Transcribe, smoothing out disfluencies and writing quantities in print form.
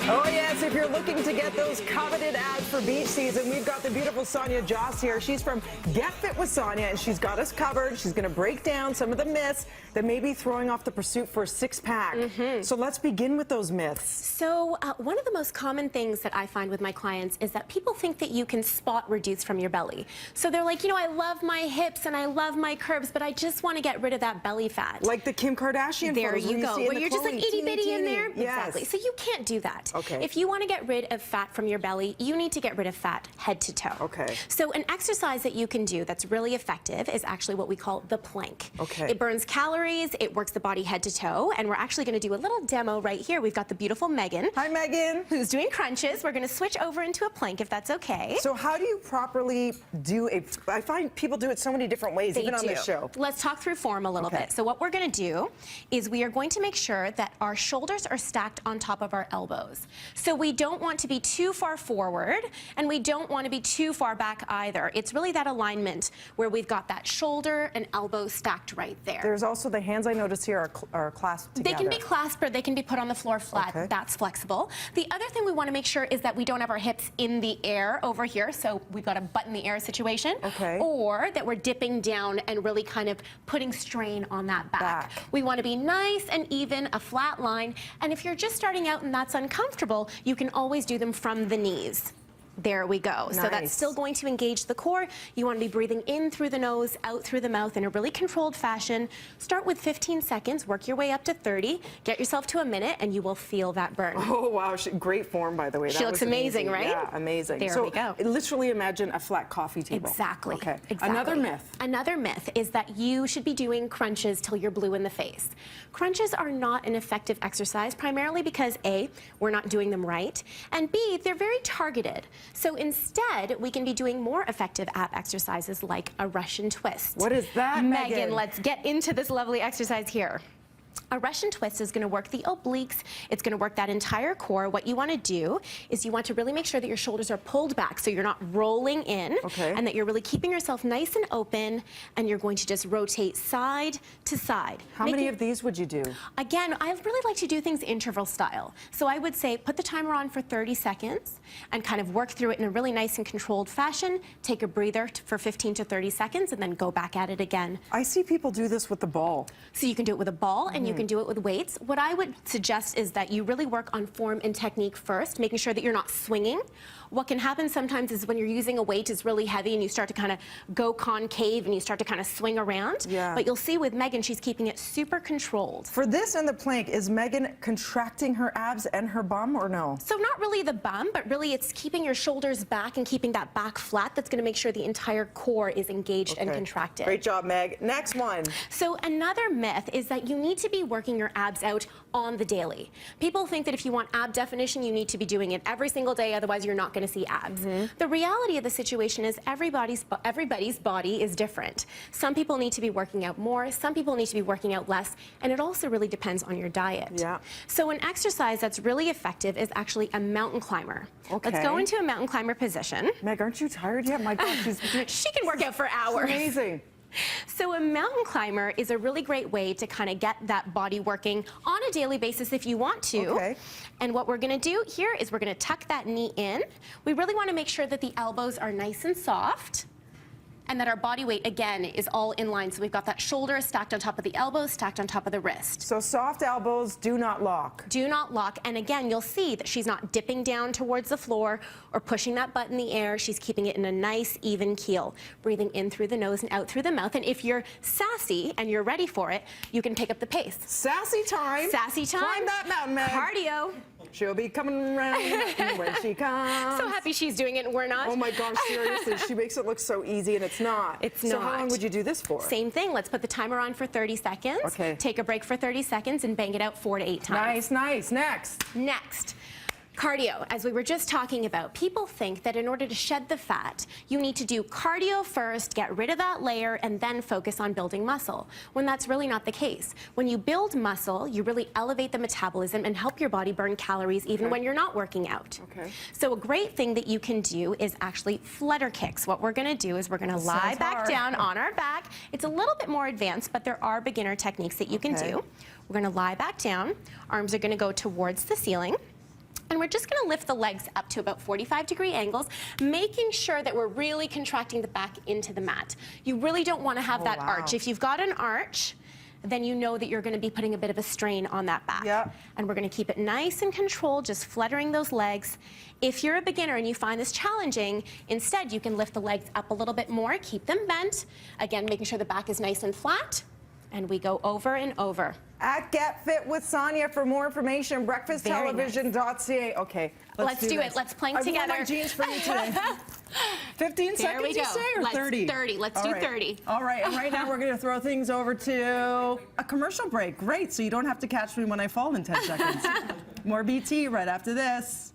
Oh yes, if you're looking to get those coveted abs for beach season, we've got the beautiful Sonia Jhas here. She's from Get Fit with Sonia, and she's got us covered. She's going to break down some of the myths that may be throwing off the pursuit for a six-pack. So let's begin with those myths. So one of the most common things that I find with my clients is that people think that you can spot reduce from your belly. So they're like, you know, I love my hips and I love my curves, but I just want to get rid of that belly fat. Like the Kim Kardashian there photos you go, where you're just like itty bitty in there. Yes. Exactly. So you can't do that. Okay. If you want to get rid of fat from your belly, you need to get rid of fat head to toe. Okay. So an exercise that you can do that's really effective is actually what we call the plank. Okay. It burns calories, it works the body head to toe, and we're actually going to do a little demo right here. We've got the beautiful Megan. Hi, Megan. Who's doing crunches. We're going to switch over into a plank if that's okay. So how do you properly do a, I find people do it so many different ways, even on this show. Let's talk through form a little bit. So what we're going to do is we are going to make sure that our shoulders are stacked on top of our elbows. So we don't want to be too far forward, and we don't want to be too far back either. It's really that alignment where we've got that shoulder and elbow stacked right there. There's also the hands I notice here are clasped together. They can be clasped or they can be put on the floor flat. Okay. That's flexible. The other thing we want to make sure is that we don't have our hips in the air over here, so we've got a butt in the air situation. Okay. Or that we're dipping down and really kind of putting strain on that back. We want to be nice and even, a flat line, and if you're just starting out and that's uncomfortable, you can always do them from the knees. There we go. Nice. So that's still going to engage the core. You want to be breathing in through the nose, out through the mouth in a really controlled fashion. Start with 15 seconds, work your way up to 30, get yourself to a minute, and you will feel that burn. Oh, wow. Great form, by the way. She looks amazing, right? Yeah, amazing. There we go. Literally imagine a flat coffee table. Exactly. Okay. Exactly. Another myth. Another myth is that you should be doing crunches till you're blue in the face. Crunches are not an effective exercise, primarily because A, we're not doing them right, and B, they're very targeted. So instead, we can be doing more effective ab exercises like a Russian twist. What is that, Megan, let's get into this lovely exercise here. A Russian twist is going to work the obliques. It's going to work that entire core. What you want to do is you want to really make sure that your shoulders are pulled back so you're not rolling in, and that you're really keeping yourself nice and open, and you're going to just rotate side to side. How many of these would you do? Again, I really like to do things interval style. So I would say put the timer on for 30 seconds and kind of work through it in a really nice and controlled fashion. Take a breather for 15 to 30 seconds and then go back at it again. I see people do this with the ball. So you can do it with a ball and you can do it with weights. What I would suggest is that you really work on form and technique first, making sure that you're not swinging. What can happen sometimes is when you're using a weight is really heavy and you start to kind of go concave and you start to kind of swing around. Yeah. But you'll see with Megan, she's keeping it super controlled. For this and the plank, is Megan contracting her abs and her bum or no? So not really the bum, but really it's keeping your shoulders back and keeping that back flat. That's going to make sure the entire core is engaged and contracted. Great job, Meg. Next one. So another myth is that you need to be working your abs out on the daily. People think that if you want ab definition, you need to be doing it every single day, otherwise you're not going to see abs. The reality of the situation is everybody's body is different. Some people need to be working out more, some people need to be working out less, and it also really depends on your diet. Yeah. So an exercise that's really effective is actually a mountain climber. Okay. Let's go into a mountain climber position. Meg, aren't you tired yet? My God, She can work out for hours. Amazing. So a mountain climber is a really great way to kind of get that body working on a daily basis if you want to. Okay. And what we're going to do here is we're going to tuck that knee in. We really want to make sure that the elbows are nice and soft, and that our body weight, again, is all in line. So we've got that shoulder stacked on top of the elbow, stacked on top of the wrist. So soft elbows, do not lock. Do not lock. And again, you'll see that she's not dipping down towards the floor or pushing that butt in the air. She's keeping it in a nice, even keel. Breathing in through the nose and out through the mouth. And if you're sassy and you're ready for it, you can pick up the pace. Sassy time. Sassy time. Climb that mountain, Meg. Cardio. She'll be coming around when she comes. So happy she's doing it and we're not. Oh my gosh, seriously, she makes it look so easy and it's not. It's not. So how long would you do this for? Same thing. Let's put the timer on for 30 seconds. Okay. Take a break for 30 seconds and bang it out 4 to 8 times. Nice, nice. Next. Next. Cardio, as we were just talking about, people think that in order to shed the fat, you need to do cardio first, get rid of that layer, and then focus on building muscle, when that's really not the case. When you build muscle, you really elevate the metabolism and help your body burn calories even when you're not working out. Okay. So a great thing that you can do is actually flutter kicks. What we're going to do is we're going to lie back down on our back. It's a little bit more advanced, but there are beginner techniques that you can do. We're going to lie back down. Arms are going to go towards the ceiling. And we're just going to lift the legs up to about 45-degree angles, making sure that we're really contracting the back into the mat. You really don't want to have that arch. If you've got an arch, then you know that you're going to be putting a bit of a strain on that back. Yep. And we're going to keep it nice and controlled, just fluttering those legs. If you're a beginner and you find this challenging, instead you can lift the legs up a little bit more, keep them bent. Again, making sure the back is nice and flat. And we go over and over. At Get Fit with Sonia. For more information, breakfasttelevision.ca. Okay, let's do it. Let's plank together. I wore my jeans for you today. 15 seconds, you say, or 30? 30. Let's do 30. All right, and right now we're going to throw things over to a commercial break. Great, so you don't have to catch me when I fall in 10 seconds. More BT right after this.